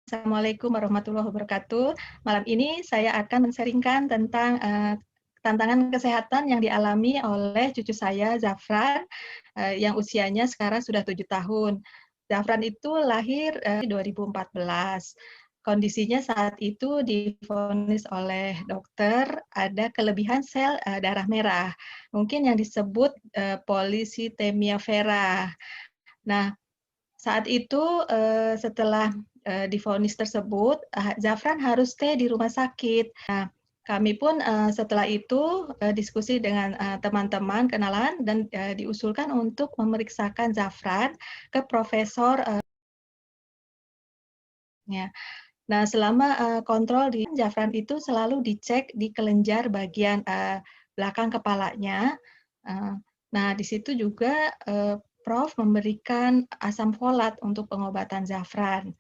Assalamualaikum warahmatullahi wabarakatuh. Malam ini saya akan men-sharing-kan tentang tantangan kesehatan yang dialami oleh cucu saya, Zafran, yang usianya sekarang sudah 7 tahun. Zafran itu lahir 2014. Kondisinya saat itu divonis oleh dokter ada kelebihan sel darah merah, mungkin yang disebut polisitemia vera. Nah, saat itu, setelah, divonis tersebut, Zafran harus stay di rumah sakit. Nah, kami pun, setelah itu, diskusi dengan, teman-teman, kenalan, dan, diusulkan untuk memeriksakan Zafran ke profesor, ya. Nah, selama, kontrol di Zafran itu selalu dicek di kelenjar bagian, belakang kepalanya, eee, nah di situ juga, Prof memberikan asam folat untuk pengobatan Zafran.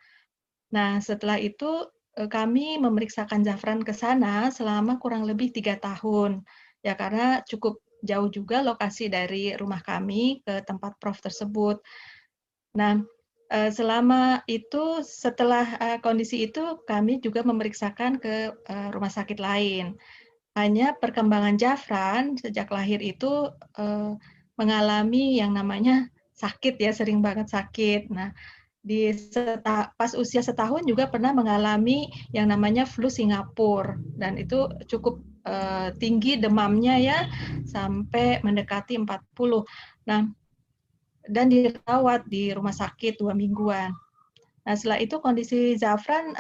Nah, setelah itu, kami memeriksakan Zafran ke sana selama kurang lebih 3 tahun. Ya karena cukup jauh juga lokasi dari rumah kami ke tempat Prof tersebut. Nah, selama itu setelah, kondisi itu kami juga memeriksakan ke, rumah sakit lain. Hanya perkembangan Zafran sejak lahir itu, mengalami yang namanya sakit ya, sering banget sakit. Nah, pas usia setahun juga pernah mengalami yang namanya flu Singapura dan itu cukup, tinggi demamnya ya, sampai mendekati 40. Nah, dan dirawat di rumah sakit 2 mingguan. Nah, setelah itu kondisi Zafran,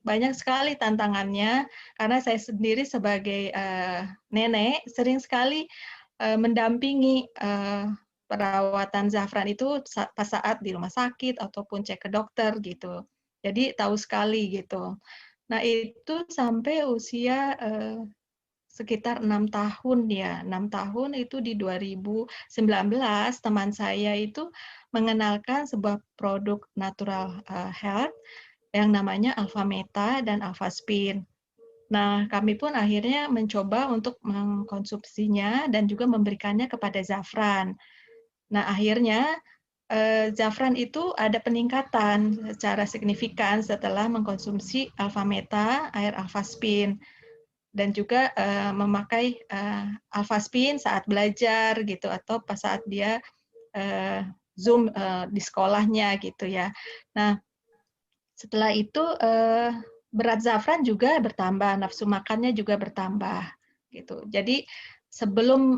banyak sekali tantangannya, karena saya sendiri sebagai, nenek sering sekali, mendampingi, perawatan Zafran itu pas saat di rumah sakit ataupun cek ke dokter gitu. Jadi tahu sekali gitu. Nah, itu sampai usia, sekitar 6 tahun ya, 6 tahun itu di 2019 teman saya itu mengenalkan sebuah produk natural, health yang namanya Alfameta dan Alfaspin. Nah, kami pun akhirnya mencoba untuk mengkonsumsinya dan juga memberikannya kepada Zafran. Nah, akhirnya, Zafran itu ada peningkatan secara signifikan setelah mengkonsumsi Alfameta, air Alfaspin dan juga, memakai, Alfaspin saat belajar gitu atau pas saat dia, eee, Zoom, di sekolahnya gitu ya. Nah, setelah itu, berat Zafran juga bertambah, nafsu makannya juga bertambah gitu. Jadi sebelum,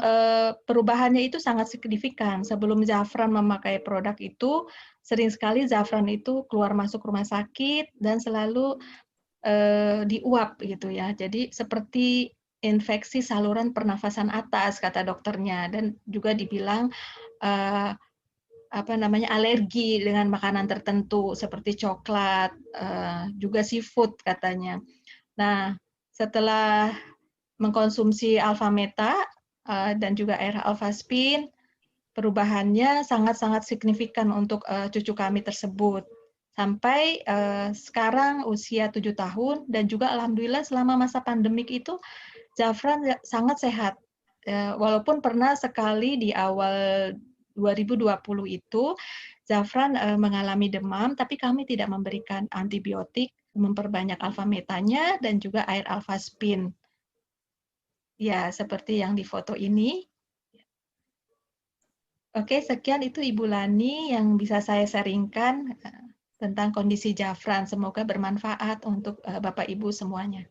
perubahannya itu sangat signifikan. Sebelum Zafran memakai produk itu, sering sekali Zafran itu keluar masuk rumah sakit dan selalu diuap gitu ya. Jadi seperti infeksi saluran pernafasan atas kata dokternya dan juga dibilang, eee, apa namanya, alergi dengan makanan tertentu seperti coklat, juga seafood katanya. Nah, setelah mengkonsumsi Alfameta, dan juga air Alfaspin, perubahannya sangat-sangat signifikan untuk, cucu kami tersebut. Sampai, sekarang usia 7 tahun dan juga alhamdulillah selama masa pandemik itu Zafran sangat sehat. Walaupun pernah sekali di awal 2020 itu Zafran, mengalami demam, tapi kami tidak memberikan antibiotik, memperbanyak Alfametanya dan juga air Alfaspin. Ya, seperti yang di foto ini. Oke, sekian itu Ibu Lani yang bisa saya sharing-kan, tentang kondisi Zafran. Semoga bermanfaat untuk, Bapak Ibu semuanya.